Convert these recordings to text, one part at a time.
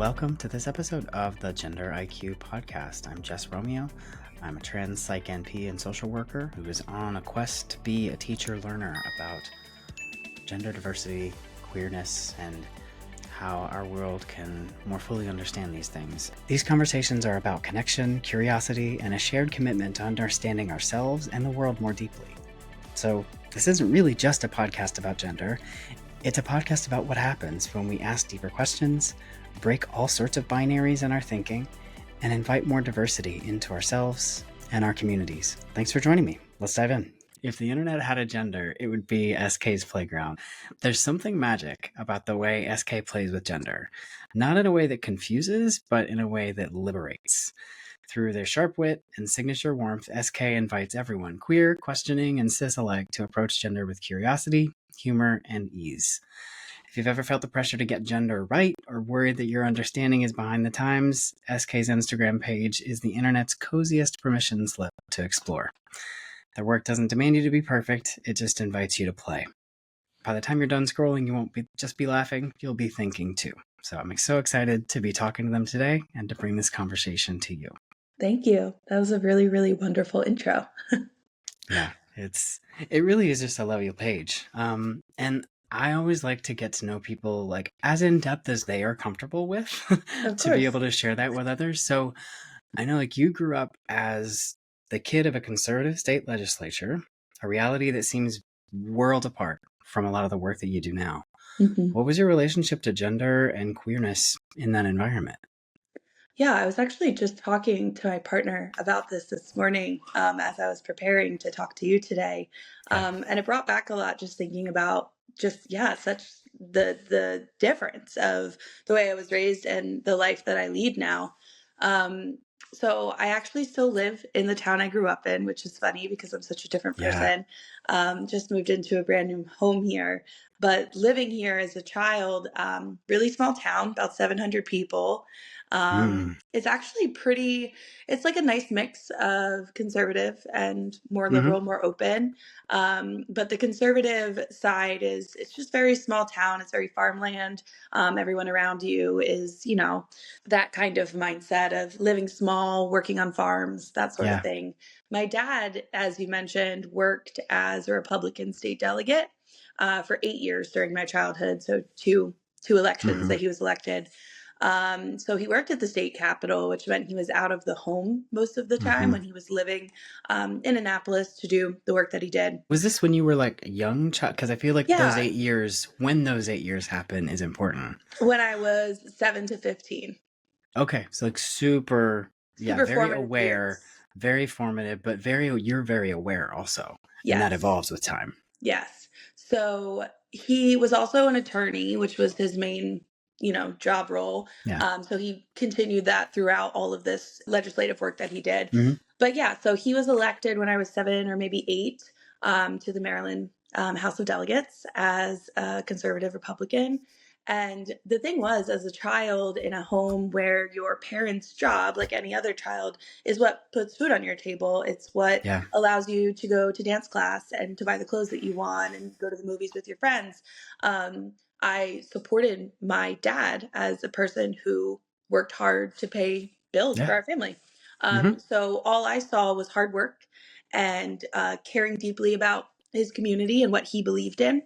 Welcome to this episode of the Gender IQ podcast. I'm Jess Romeo. I'm a trans psych NP and social worker who is on a quest to be a teacher learner about gender diversity, queerness, and how our world can more fully understand these things. These conversations are about connection, curiosity, and a shared commitment to understanding ourselves and the world more deeply. So this isn't really just a podcast about gender. It's a podcast about what happens when we ask deeper questions, break all sorts of binaries in our thinking, and invite more diversity into ourselves and our communities. Thanks for joining me. Let's dive in. If the internet had a gender, it would be SK's playground. There's something magic about the way SK plays with gender. Not in a way that confuses, but in a way that liberates. Through their sharp wit and signature warmth, SK invites everyone, queer, questioning, and cis alike, to approach gender with curiosity, humor, and ease. If you've ever felt the pressure to get gender right or worried that your understanding is behind the times, SK's Instagram page is the internet's coziest permission slip to explore. Their work doesn't demand you to be perfect, it just invites you to play. By the time you're done scrolling, you won't just be laughing, you'll be thinking too. So I'm so excited to be talking to them today and to bring this conversation to you. Thank you. That was a really, really wonderful intro. Yeah, it really is just a love you page. And I always like to get to know people like as in depth as they are comfortable with to be able to share that with others. So I know like you grew up as the kid of a conservative state legislature, a reality that seems worlds apart from a lot of the work that you do now. Mm-hmm. What was your relationship to gender and queerness in that environment? Yeah, I was actually just talking to my partner about this morning as I was preparing to talk to you today. And it brought back a lot just thinking about such the difference of the way I was raised and the life that I lead now. So I actually still live in the town I grew up in, which is funny because I'm such a different person. Just moved into a brand new home here. But living here as a child, really small town, about 700 people. It's actually it's like a nice mix of conservative and more liberal, more open. But the conservative side it's just very small town. It's very farmland. Everyone around you is, that kind of mindset of living small, working on farms, that sort of thing. My dad, as you mentioned, worked as a Republican state delegate for 8 years during my childhood. So two elections that he was elected. So he worked at the state capitol, which meant he was out of the home most of the time when he was living in Annapolis to do the work that he did. Was this when you were like a young child? Because I feel like those 8 years, when those 8 years happen, is important. When I was 7 to 15. Okay, so like super very aware, years. Very formative, but you're very aware also. Yes. And that evolves with time. Yes. So he was also an attorney, which was his main job role. So he continued that throughout all of this legislative work that he did. But so he was elected when I was 7 or maybe 8 to the Maryland House of Delegates as a conservative Republican. And the thing was, as a child in a home where your parents' job, like any other child, is what puts food on your table. It's what allows you to go to dance class and to buy the clothes that you want and go to the movies with your friends. I supported my dad as a person who worked hard to pay bills for our family. So all I saw was hard work and caring deeply about his community and what he believed in,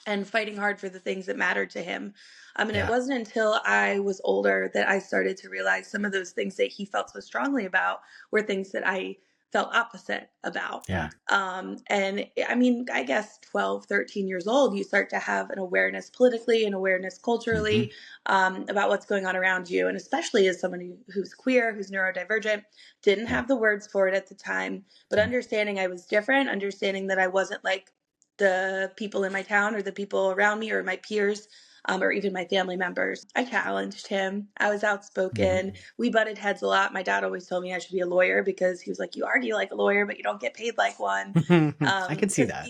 and fighting hard for the things that mattered to him. It wasn't until I was older that I started to realize some of those things that he felt so strongly about were things that I felt opposite about. And I guess 12, 13 years old, you start to have an awareness politically and awareness culturally about what's going on around you. And especially as someone who's queer, who's neurodivergent, didn't have the words for it at the time, but understanding I was different, understanding that I wasn't like the people in my town or the people around me or my peers or even my family members. I challenged him. I was outspoken. We butted heads a lot. My dad always told me I should be a lawyer because he was like, you argue like a lawyer, but you don't get paid like one. I can see that.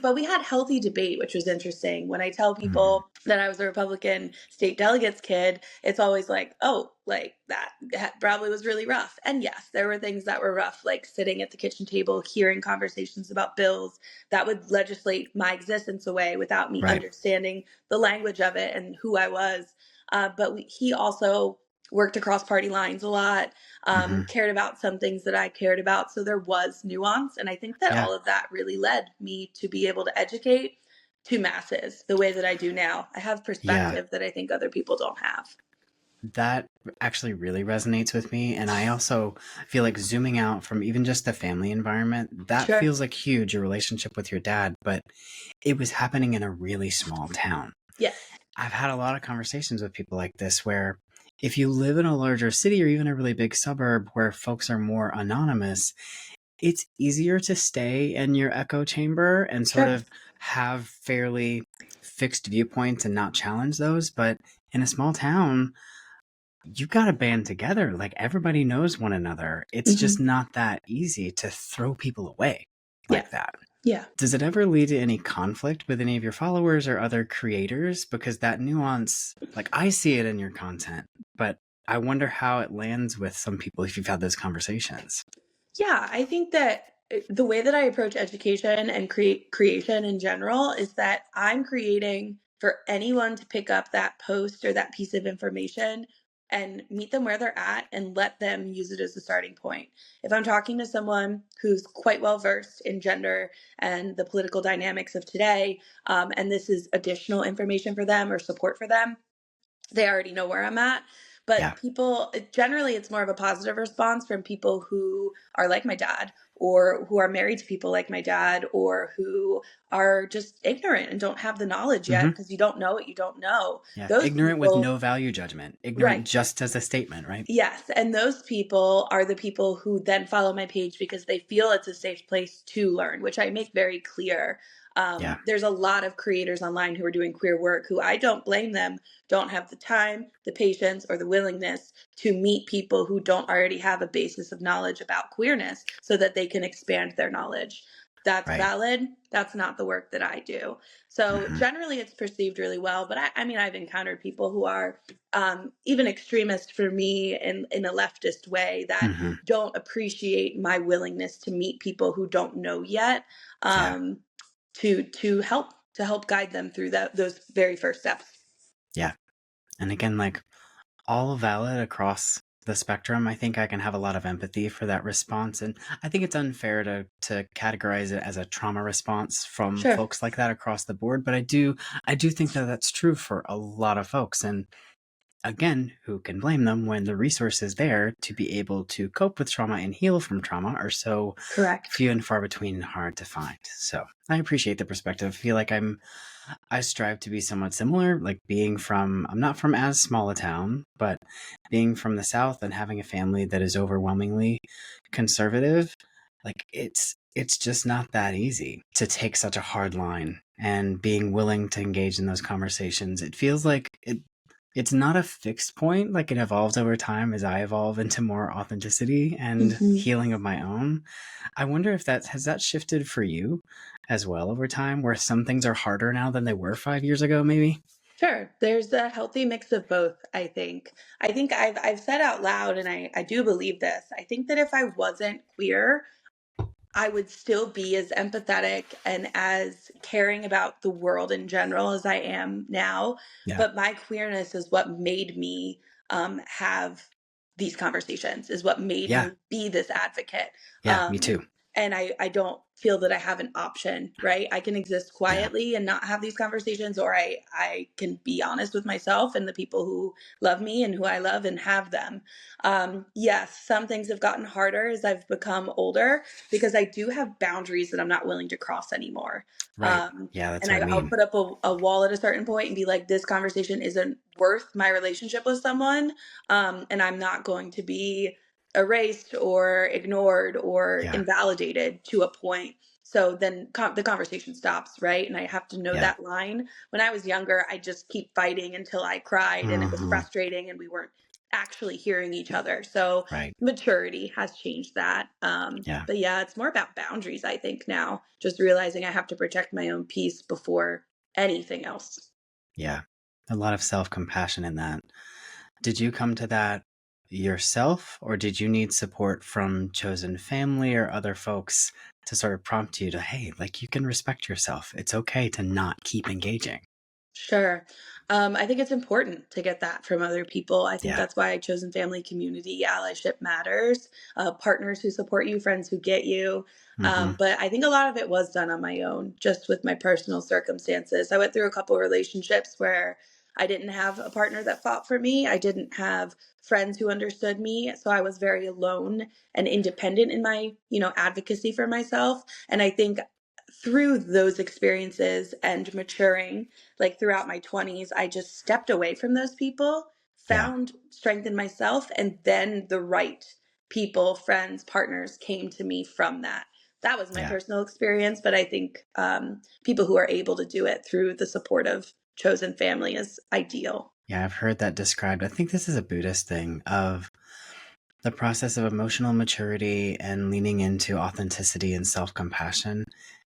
But we had healthy debate, which was interesting. When I tell people that I was a Republican state delegates kid, it's always like, oh, like that probably was really rough. And yes, there were things that were rough, like sitting at the kitchen table, hearing conversations about bills that would legislate my existence away without me Right. understanding the language of it and who I was. He also worked across party lines a lot, cared about some things that I cared about. So there was nuance. And I think that Yeah. all of that really led me to be able to educate to masses the way that I do now. I have Yeah. perspective that I think other people don't have. That actually really resonates with me. And I also feel like zooming out from even just the family environment, that Sure. feels like huge, your relationship with your dad, but it was happening in a really small town. Yes. I've had a lot of conversations with people like this where if you live in a larger city or even a really big suburb where folks are more anonymous, it's easier to stay in your echo chamber and sort Sure. of have fairly fixed viewpoints and not challenge those. But in a small town, you got to band together. Like everybody knows one another. It's just Hmm. not that easy to throw people away Yeah. like that. Yeah. Does it ever lead to any conflict with any of your followers or other creators? Because that nuance, like I see it in your content, but I wonder how it lands with some people if you've had those conversations. Yeah, I think that the way that I approach education and creation in general is that I'm creating for anyone to pick up that post or that piece of information and meet them where they're at and let them use it as a starting point. If I'm talking to someone who's quite well versed in gender and the political dynamics of today, and this is additional information for them or support for them, they already know where I'm at. Yeah. But people, generally, it's more of a positive response from people who are like my dad, or who are married to people like my dad, or who are just ignorant and don't have the knowledge yet Mm-hmm. because you don't know what you don't know. Yeah. Those Ignorant with people, no value judgment. Ignorant right. just as a statement, right? Yes, and those people are the people who then follow my page because they feel it's a safe place to learn, which I make very clear. Yeah. There's a lot of creators online who are doing queer work who I don't blame them, don't have the time, the patience, or the willingness to meet people who don't already have a basis of knowledge about queerness so that they can expand their knowledge. That's Right. valid. That's not the work that I do. So Mm-hmm. generally it's perceived really well, but I mean, I've encountered people who are even extremist for me in a leftist way that Mm-hmm. don't appreciate my willingness to meet people who don't know yet, Yeah. um, to help guide them through those very first steps. Yeah. And again, like all valid across the spectrum. I think I can have a lot of empathy for that response. And I think it's unfair to categorize it as a trauma response from Sure. folks like that across the board. But I do think that that's true for a lot of folks. And again, who can blame them when the resources there to be able to cope with trauma and heal from trauma are so Correct. few and far between and hard to find. So I appreciate the perspective. I feel like I strive to be somewhat similar, like I'm not from as small a town, but being from the South and having a family that is overwhelmingly conservative, like it's just not that easy to take such a hard line and being willing to engage in those conversations. It feels like it's not a fixed point, like it evolves over time as I evolve into more authenticity and Hmm. healing of my own. I wonder if has that shifted for you as well over time, where some things are harder now than they were 5 years ago, maybe? Sure. There's a healthy mix of both, I think. I think I've said out loud, and I do believe this. I think that if I wasn't queer, I would still be as empathetic and as caring about the world in general as I am now. Yeah. But my queerness is what made me have these conversations, is what made Yeah. me be this advocate. Yeah. Me Um, too. and I don't feel that I have an option, right? I can exist Yeah. quietly and not have these conversations, or I can be honest with myself and the people who love me and who I love and have them. Yes, some things have gotten harder as I've become older because I do have boundaries that I'm not willing to cross anymore. Right. Yeah. That's And what I I'll mean. put up a wall at a certain point and be like, this conversation isn't worth my relationship with someone. And I'm not going to be erased or ignored or Yeah. invalidated to a point. So then the conversation stops, right? And I have to know Yeah. that line. When I was younger, I just keep fighting until I cried and it was Hmm. frustrating and we weren't actually hearing each other. So Right. maturity has changed that. Yeah. But yeah, it's more about boundaries, I think, now. Just realizing I have to protect my own peace before anything else. Yeah. A lot of self compassion in that. Did you come to that yourself, or did you need support from chosen family or other folks to sort of prompt you to, hey, like, you can respect yourself. It's okay to not keep engaging. Sure. I think it's important to get that from other people. I think Yeah. that's why chosen family, community, allyship matters. Partners who support you, friends who get you. Mm-hmm. But I think a lot of it was done on my own, just with my personal circumstances. I went through a couple relationships where I didn't have a partner that fought for me. I didn't have friends who understood me. So I was very alone and independent in my, advocacy for myself. And I think through those experiences and maturing, like throughout my 20s, I just stepped away from those people, Yeah. found strength in myself, and then the right people, friends, partners came to me from that. That was my Yeah. personal experience, but I think people who are able to do it through the support of chosen family is ideal. Yeah. I've heard that described. I think this is a Buddhist thing of the process of emotional maturity and leaning into authenticity and self-compassion.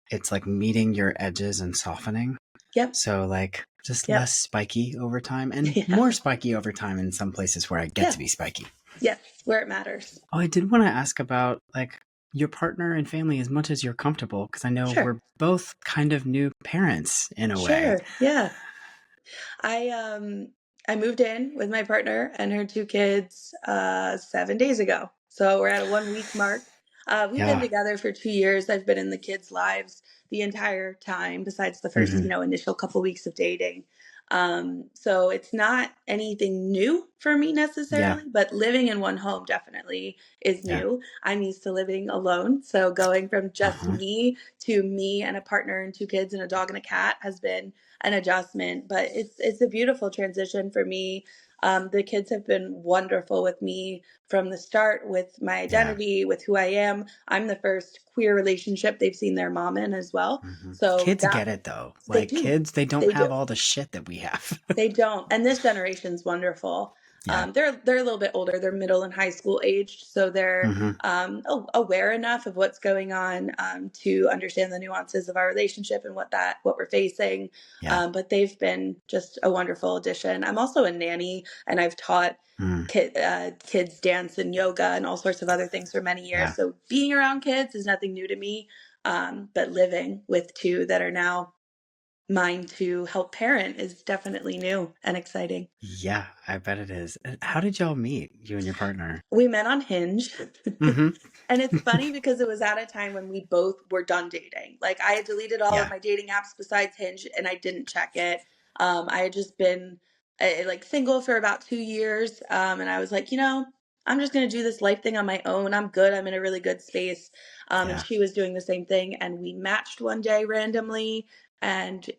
It's like meeting your edges and softening. Yep. So, like, just Yep. less spiky over time and Yeah. more spiky over time in some places where I get Yeah. to be spiky. Yes. Where it matters. Oh, I did want to ask about, like, your partner and family as much as you're comfortable, because I know Sure. we're both kind of new parents in a way. Sure. Yeah. I moved in with my partner and her two kids 7 days ago. So we're at a 1 week mark. We've been Yeah. together for 2 years. I've been in the kids' lives the entire time, besides the first, Mm-hmm. initial couple weeks of dating. So it's not anything new for me Yeah. necessarily, but living in one home definitely is Yeah. new. I'm used to living alone. So going from just Uh-huh. me to me and a partner and two kids and a dog and a cat has been an adjustment, but it's a beautiful transition for me. The kids have been wonderful with me from the start, with my Yeah. identity, with who I am. I'm the first queer relationship they've seen their mom in as well. Mm-hmm. So Kids that get it, though. they Like, do. kids, they don't They have do. all the shit that we have. They don't. And this generation's wonderful. Yeah. They're a little bit older. They're middle and high school aged, so they're Mm-hmm. aware enough of what's going on to understand the nuances of our relationship and what we're facing. Yeah. But they've been just a wonderful addition. I'm also a nanny, and I've taught Mm. kids dance and yoga and all sorts of other things for many years. Yeah. So being around kids is nothing new to me. But living with two that are now mine to help parent is definitely new and exciting. Yeah, I bet it is. How did y'all meet, you and your partner? We met on Hinge. Mm-hmm. And it's funny because it was at a time when we both were done dating. Like I had deleted all of Yeah. my dating apps besides Hinge and I didn't check it. I had just been like single for about 2 years. And I was like, I'm just going to do this life thing on my own. I'm good. I'm in a really good space. And Yeah. she was doing the same thing. And we matched one day randomly. And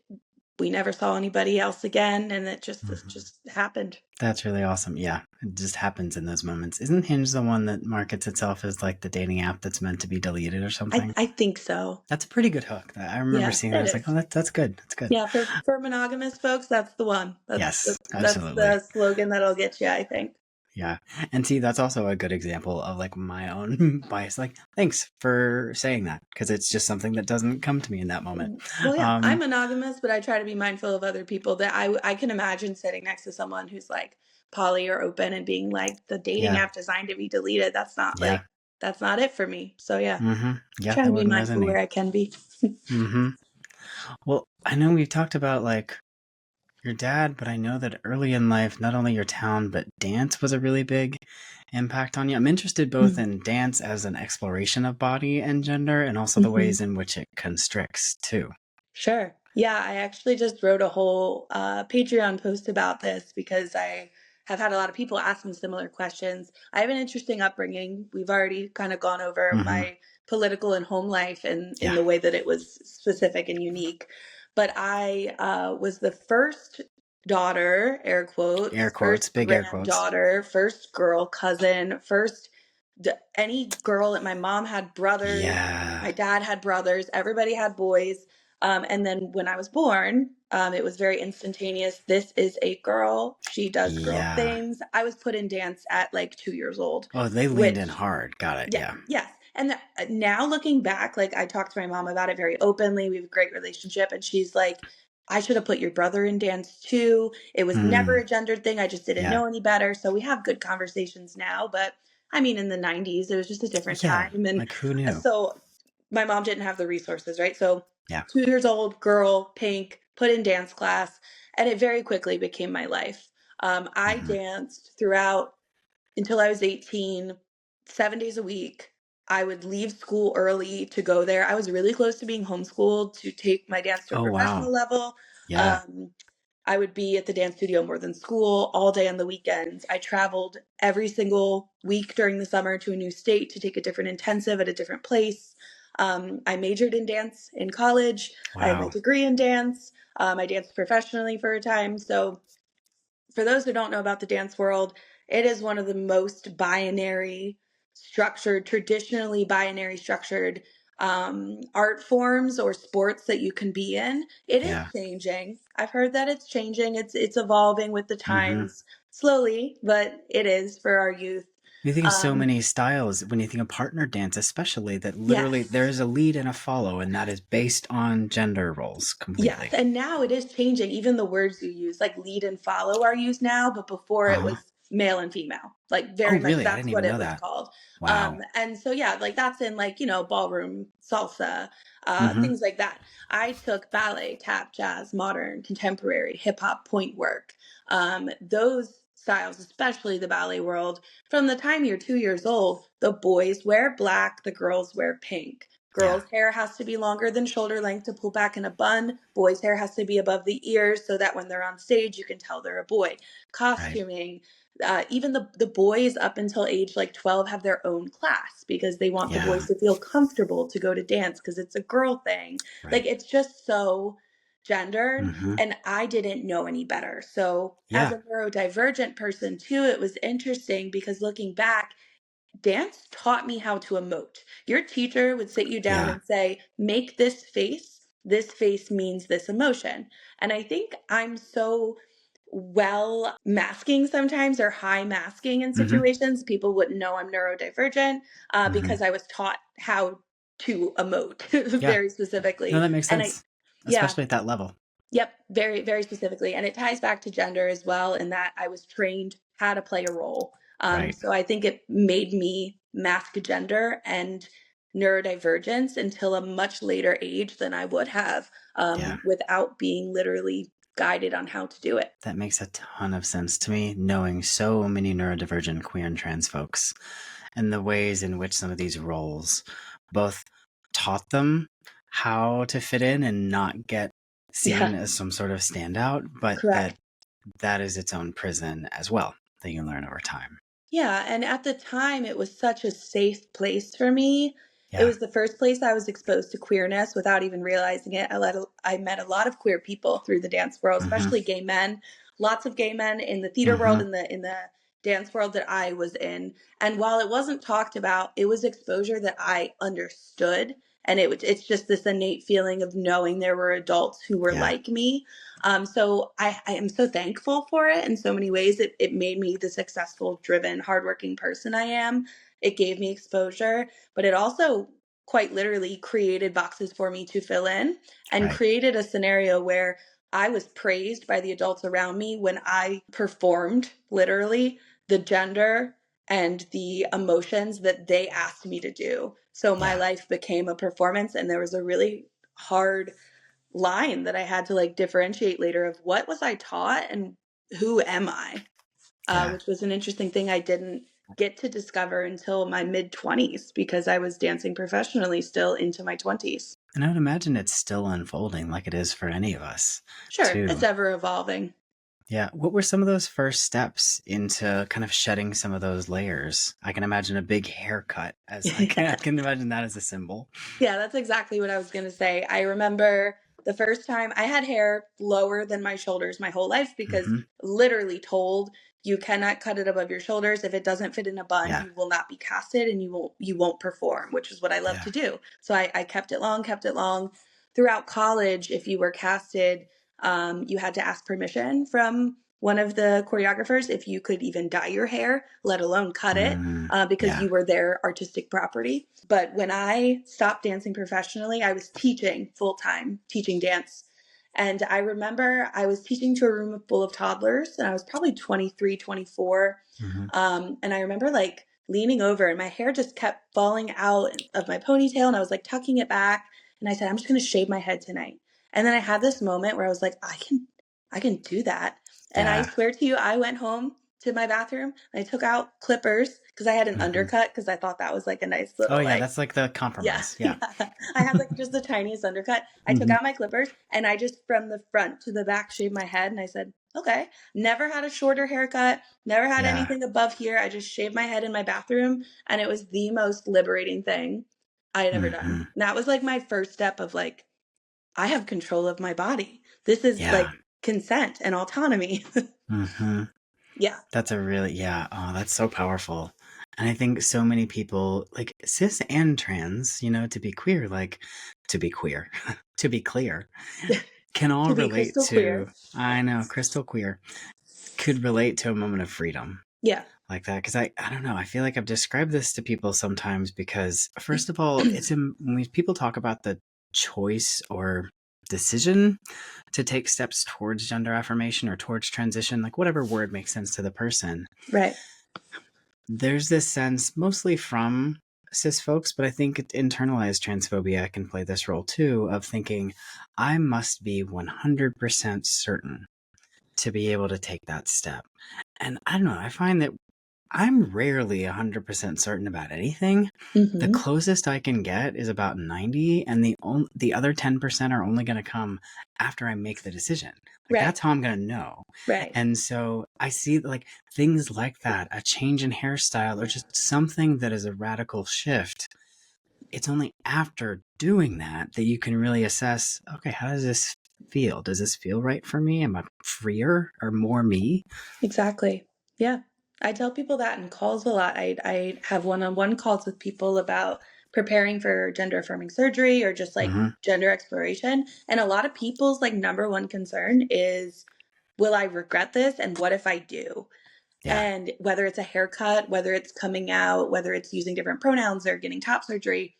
we never saw anybody else again, and it Mm-hmm. just happened. That's really awesome. Yeah, it just happens in those moments. Isn't Hinge the one that markets itself as like the dating app that's meant to be deleted or something? I think so. That's a pretty good hook. I remember Yeah, seeing that. I it was like, oh, is. that's good. That's good. Yeah, for monogamous folks, that's the one. Yes, That's absolutely. the slogan that'll get you, I think. Yeah. And see, that's also a good example of like my own bias. Like, thanks for saying that, because it's just something that doesn't come to me in that moment. Well, yeah, I'm monogamous, but I try to be mindful of other people. That I can imagine sitting next to someone who's like poly or open and being like the dating Yeah. app designed to be deleted. Yeah. That's not it for me. So yeah, Mm-hmm. Yeah, trying that to be wouldn't mindful resonate. where I can be. Mm-hmm. Well, I know we've talked about like your dad, but I know that early in life, not only your town, but dance was a really big impact on you. I'm interested both in dance as an exploration of body and gender and also the ways in which it constricts too. Sure. Yeah, I actually just wrote a whole Patreon post about this because I have had a lot of people ask me similar questions. I have an interesting upbringing. We've already kind of gone over Mm-hmm. my political and home life and in Yeah. the way that it was specific and unique. But I was the first daughter, air Air quotes, quotes, first big air quotes. granddaughter, first girl cousin, first any girl. My mom had brothers, Yeah. my dad had brothers, everybody had boys. And then when I was born, it was very instantaneous. This is a girl. She does girl Yeah. things. I was put in dance at like 2 years old, Oh, they leaned in which, hard. Got it. yeah, Yeah. yes. And now looking back, like I talked to my mom about it very openly. We have a great relationship. And she's like, I should have put your brother in dance too. It was never Mm. a gendered thing. I just didn't Yeah. know any better. So we have good conversations now. But I mean, in the 90s, it was just a different Yeah. time. And Like, who knew? so my mom didn't have the resources, right? So Yeah. 2 years old, girl, pink, put in dance class. And it very quickly became my life. I Mhm. danced throughout until I was 18, 7 days a week. I would leave school early to go there. I was really close to being homeschooled to take my dance to a Oh, wow. professional level. Yeah. Um, I would be at the dance studio more than school all day on the weekends. I traveled every single week during the summer to a new state to take a different intensive at a different place. I majored in dance in college. I have my Wow. degree in dance. I danced professionally for a time. So for those who don't know about the dance world, it is one of the most binary structured, traditionally binary structured art forms or sports that you can be in. It is Yeah. changing. I've heard that it's changing. It's evolving with the Mhm. times slowly, but it is for our youth. You think of so Um, many styles when you think of partner dance, especially that literally there yes. is a lead and a follow, and that is based on gender roles Yes, completely. and now it is changing. Even the words you use, like lead and follow, are used now, but before it Uh-huh. was male and female. Like very Oh, much really? I that's didn't what even it know was that. called. Wow. And so yeah, like that's in like, ballroom, salsa, Mhm. things like that. I took ballet, tap, jazz, modern, contemporary, hip hop, point work. Those styles, especially the ballet world, from the time you're 2 years old, the boys wear black, the girls wear pink. Yeah. Girls' hair has to be longer than shoulder length to pull back in a bun. Boys' hair has to be above the ears so that when they're on stage, you can tell they're a boy. Right. Costuming, even the boys up until age like 12 have their own class because they want the Yeah. boys to feel comfortable to go to dance because it's a girl thing. Like Right. it's just so gendered, Mhm. and I didn't know any better. So as Yeah. a neurodivergent person too, it was interesting because looking back, dance taught me how to emote. Your teacher would sit you down Yeah. and say, make this face. This face means this emotion. And I think I'm so well masking sometimes or high masking in Mhm. situations. People wouldn't know I'm neurodivergent Mhm. because I was taught how to emote Yeah. very No, specifically. that makes And I, sense, yeah, especially at that level. yep, very, very specifically. And it ties back to gender as well, in that I was trained how to play a role. Right. So I think it made me mask gender and neurodivergence until a much later age than I would have Yeah. without being literally guided on how to do it. That makes a ton of sense to me, knowing so many neurodivergent queer and trans folks and the ways in which some of these roles both taught them how to fit in and not get Yeah, seen as some sort of standout, but that correct. that is its own prison as well that you learn over time. Yeah, and at the time, it was such a safe place for me. It Yeah. was the first place I was exposed to queerness without even realizing it. I met a lot of queer people through the dance world, Mm-hmm. especially gay men. Lots of gay men in the theater world, Mm-hmm. in the dance world that I was in. And while it wasn't talked about, it was exposure that I understood. And it's just this innate feeling of knowing there were adults who were Yeah. like me. So I am so thankful for it in so many ways. It made me the successful, driven, hardworking person I am. It gave me exposure, but it also quite literally created boxes for me to fill in and Right. created a scenario where I was praised by the adults around me when I performed literally the gender and the emotions that they asked me to do. So my Yeah. life became a performance, and there was a really hard line that I had to like differentiate later of what was I taught and who am I, Yeah. which was an interesting thing I didn't get to discover until my mid 20s because I was dancing professionally still into my 20s. And I would imagine it's still unfolding like it is for any of us, Sure, it's too. ever evolving. Yeah. What were some of those first steps into kind of shedding some of those layers? I can imagine a big haircut as I Yeah. can imagine that as a symbol. Yeah, that's exactly what I was going to say. I remember the first time I had hair lower than my shoulders my whole life because Mm-hmm. literally told you cannot cut it above your shoulders. If it doesn't fit in a bun, Yeah. you will not be casted and you won't perform, which is what I love Yeah. to do. So I kept it long, kept it long. Throughout college, if you were casted, you had to ask permission from one of the choreographers if you could even dye your hair, let alone cut it, Mm, because yeah. you were their artistic property. But when I stopped dancing professionally, I was teaching full time, teaching dance. And I remember I was teaching to a room full of toddlers, and I was probably 23, 24. And I remember like leaning over, and my hair just kept falling out of my ponytail, and I was like tucking it back. And I said, I'm just going to shave my head tonight. And then I had this moment where I was like, I can do that. And I swear to you, I went home to my bathroom and I took out clippers because I had an undercut because I thought that was like a nice little that's like the compromise. Yeah. I had like just the tiniest undercut. I took out my clippers and I just from the front to the back shaved my head, and I said, okay, never had a shorter haircut, never had anything above here. I just shaved my head in my bathroom, and it was the most liberating thing I had ever done. And that was like my first step of like, I have control of my body. This is like consent and autonomy. Yeah. That's a really, oh, that's so powerful. And I think so many people, like cis and trans, to be queer, to be clear, can all relate to, queer. I know, crystal queer, could relate to a moment of freedom. Yeah. Like that. Because I don't know, I feel like I've described this to people sometimes because, first of all, when people talk about the choice or decision to take steps towards gender affirmation or towards transition, like whatever word makes sense to the person. Right. There's this sense, mostly from cis folks, but I think internalized transphobia can play this role too, of thinking, I must be 100% certain to be able to take that step. And I don't know, I find that I'm rarely 100% certain about anything. The closest I can get is about 90, and the other 10% are only going to come after I make the decision. That's how I'm going to know. Right. And so I see like things like that, a change in hairstyle or just something that is a radical shift. It's only after doing that you can really assess, okay, how does this feel? Does this feel right for me? Am I freer or more me? Exactly. Yeah. I tell people that in calls a lot. I have one-on-one calls with people about preparing for gender affirming surgery or just like gender exploration. And a lot of people's like number one concern is, will I regret this? And what if I do? Yeah. And whether it's a haircut, whether it's coming out, whether it's using different pronouns or getting top surgery,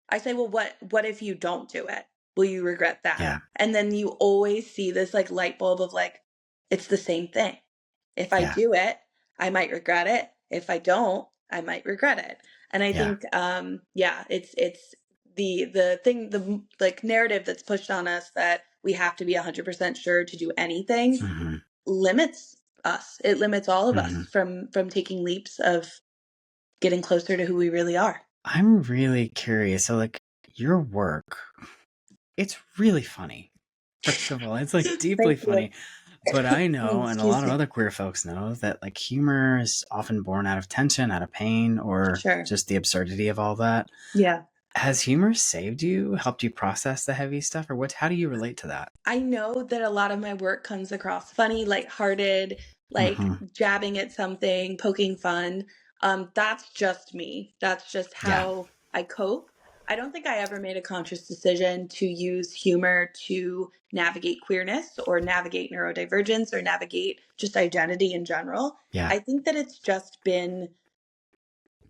I say, well, what if you don't do it? Will you regret that? Yeah. And then you always see this like light bulb of like, it's the same thing. If I do it, I might regret it. If I don't, I might regret it. And I think, it's the thing, the like narrative that's pushed on us that we have to be 100% sure to do anything limits us. It limits all of us from taking leaps of getting closer to who we really are. I'm really curious. So like your work, it's really funny. First of all, it's like deeply funny. But I know, and a lot of other queer folks know, that like humor is often born out of tension, out of pain, or just the absurdity of all that. Yeah. Has humor saved you, helped you process the heavy stuff, or how do you relate to that? I know that a lot of my work comes across funny, lighthearted, like jabbing at something, poking fun. That's just me. That's just how I cope. I don't think I ever made a conscious decision to use humor to navigate queerness or navigate neurodivergence or navigate just identity in general. Yeah. I think that it's just been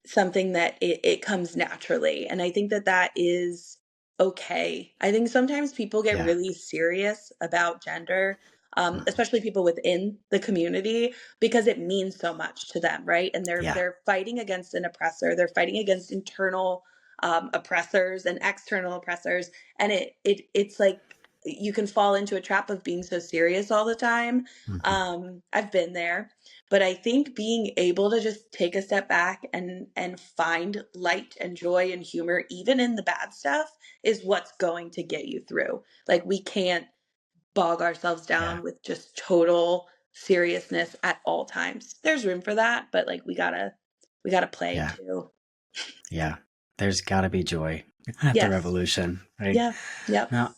something that it comes naturally. And I think that is okay. I think sometimes people get really serious about gender, especially people within the community, because it means so much to them, right? And they're fighting against an oppressor. They're fighting against internal oppressors and external oppressors. And it's like you can fall into a trap of being so serious all the time. I've been there. But I think being able to just take a step back and find light and joy and humor, even in the bad stuff, is what's going to get you through. Like we can't bog ourselves down with just total seriousness at all times. There's room for that, but like we gotta play too. Yeah. There's gotta be joy at the revolution, right? Yeah. Yep. Now,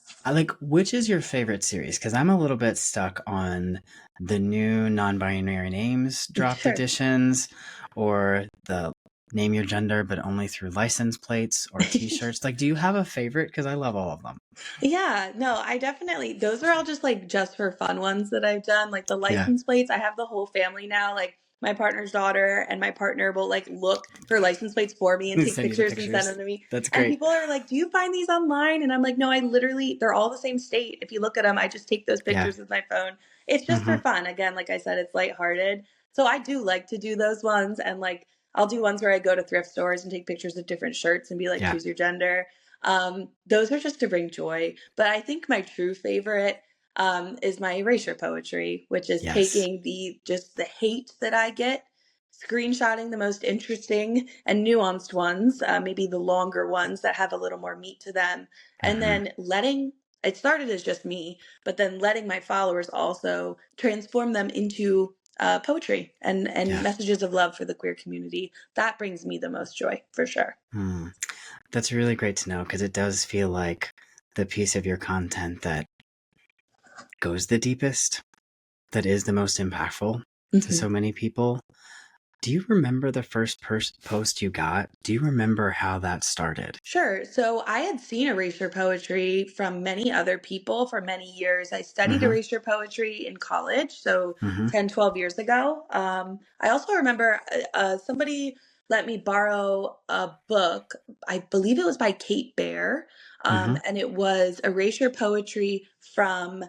which is your favorite series? Because I'm a little bit stuck on the new non-binary names dropped editions, or the name your gender but only through license plates or t-shirts. Like, do you have a favorite? Because I love all of them. Yeah, no, I definitely, those are all just like just for fun ones that I've done. Like the license plates, I have the whole family now. Like my partner's daughter, and my partner will like look for license plates for me and take Send you the pictures and send pictures. them to me. That's And great. people are like, "Do you find these online?" And I'm like, "No, I literally, they're all the same state. If you look at them, I just take those Yeah. pictures with my phone." It's just for fun. Again, like I said, it's lighthearted. So I do like to do those ones, and like I'll do ones where I go to thrift stores and take pictures of different shirts and be like, Yeah. choose your gender. Those are just to bring joy. But I think my true favorite is my erasure poetry, which is Yes. taking just the hate that I get, screenshotting the most interesting and nuanced ones, maybe the longer ones that have a little more meat to them, and then letting it started as just me, but then letting my followers also transform them into poetry and Yeah. messages of love for the queer community. That brings me the most joy, for sure. That's really great to know, because it does feel like the piece of your content that goes the deepest, that is the most impactful to so many people. Do you remember the first post you got? Do you remember how that started? Sure. So I had seen erasure poetry from many other people for many years. I studied erasure poetry in college, so 10, 12 years ago. I also remember somebody let me borrow a book. I believe it was by Kate Bear, and it was erasure poetry from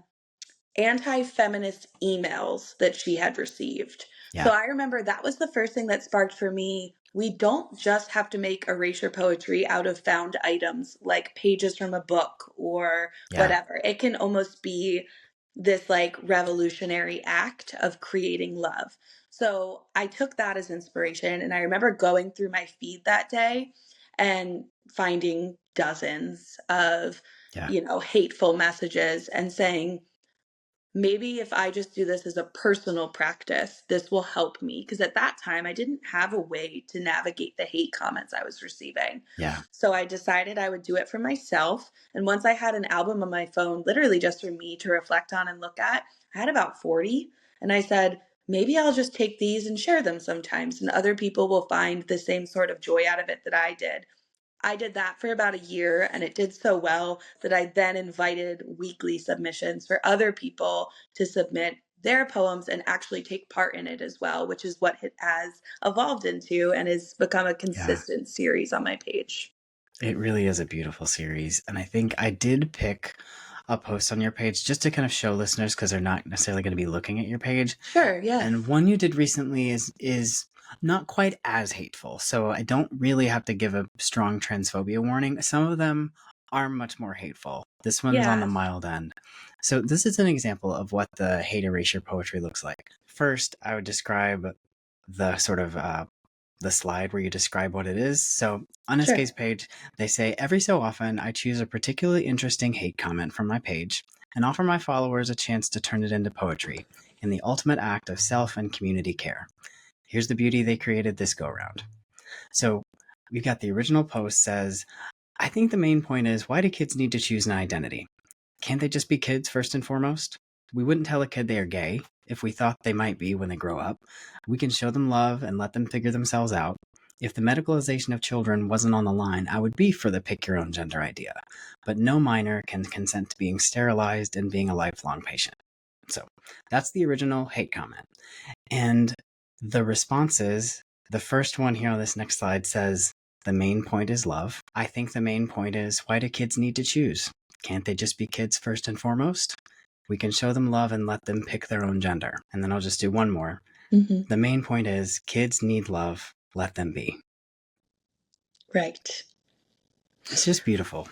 anti-feminist emails that she had received. Yeah. So I remember that was the first thing that sparked for me. We don't just have to make erasure poetry out of found items like pages from a book or whatever. It can almost be this like revolutionary act of creating love. So I took that as inspiration, and I remember going through my feed that day and finding dozens of hateful messages and saying, maybe if I just do this as a personal practice, this will help me. Because at that time, I didn't have a way to navigate the hate comments I was receiving. Yeah. So I decided I would do it for myself. And once I had an album on my phone, literally just for me to reflect on and look at, I had about 40. And I said, maybe I'll just take these and share them sometimes, and other people will find the same sort of joy out of it that I did. I did that for about a year, and it did so well that I then invited weekly submissions for other people to submit their poems and actually take part in it as well, which is what it has evolved into and has become a consistent series on my page. It really is a beautiful series. And I think I did pick a post on your page just to kind of show listeners, because they're not necessarily going to be looking at your page. Sure, yeah. And one you did recently is not quite as hateful. So I don't really have to give a strong transphobia warning. Some of them are much more hateful. This one's on the mild end. So this is an example of what the hate erasure poetry looks like. First, I would describe the sort of the slide where you describe what it is. So on SK's page, they say, every so often I choose a particularly interesting hate comment from my page and offer my followers a chance to turn it into poetry in the ultimate act of self and community care. Here's the beauty they created this go round. So we've got the original post says, I think the main point is, why do kids need to choose an identity? Can't they just be kids first and foremost? We wouldn't tell a kid they are gay if we thought they might be when they grow up. We can show them love and let them figure themselves out. If the medicalization of children wasn't on the line, I would be for the pick your own gender idea. But no minor can consent to being sterilized and being a lifelong patient. So that's the original hate comment. And the responses, the first one here on this next slide says, the main point is love. I think the main point is, why do kids need to choose? Can't they just be kids first and foremost? We can show them love and let them pick their own gender. And then I'll just do one more. The main point is, kids need love. Let them be. Right. It's just beautiful.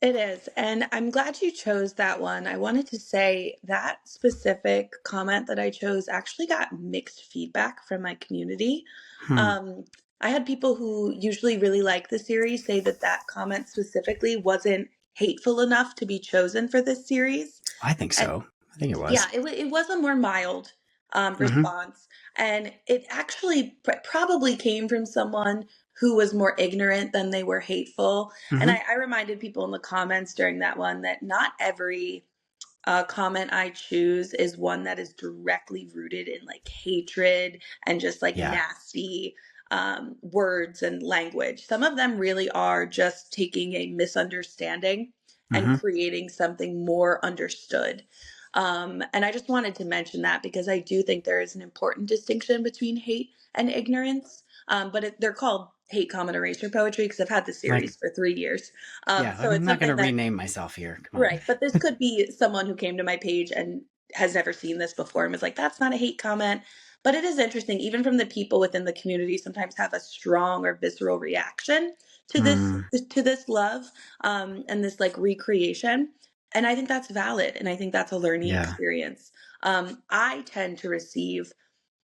It is. And I'm glad you chose that one. I wanted to say that specific comment that I chose actually got mixed feedback from my community. I had people who usually really like the series say that that comment specifically wasn't hateful enough to be chosen for this series. I think so. I think it was. Yeah, it was a more mild response. And it actually probably came from someone who was more ignorant than they were hateful. And I reminded people in the comments during that one that not every comment I choose is one that is directly rooted in like hatred and just like nasty words and language. Some of them really are just taking a misunderstanding and creating something more understood. And I just wanted to mention that because I do think there is an important distinction between hate and ignorance. They're called hate, comment, erasure poetry because I've had the series for 3 years. Yeah, So I'm it's not going something to that rename myself here. Come on. right, but this could be someone who came to my page and has never seen this before and was like, "That's not a hate comment." But it is interesting, even from the people within the community sometimes have a strong or visceral reaction to this Mm, to this love, and this, like, recreation, and I think that's valid, and I think that's a learning yeah, experience. I tend to receive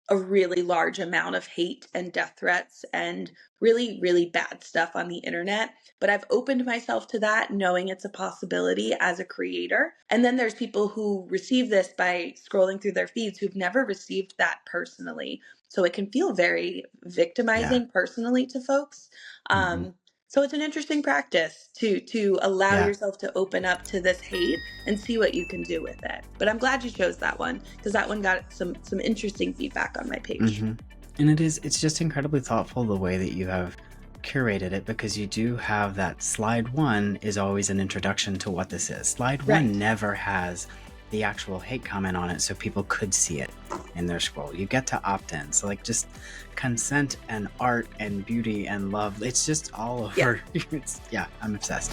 a really large amount of hate and death threats and really, really bad stuff on the internet. But I've opened myself to that, knowing it's a possibility as a creator. And then there's people who receive this by scrolling through their feeds who've never received that personally. So it can feel very yeah, victimizing personally to folks. hmm So it's an interesting practice to allow yeah. yourself to open up to this hate and see what you can do with it. But I'm glad you chose that one because that one got some interesting feedback on my page. hmm And it's just incredibly thoughtful the way that you have curated it, because you do have that slide one is always an introduction to what this is. Slide one Right. never has the actual hate comment on it, so people could see it in their scroll. You get to opt in. So like just consent and art and beauty and love. It's just all Yeah. over. Yeah, I'm obsessed.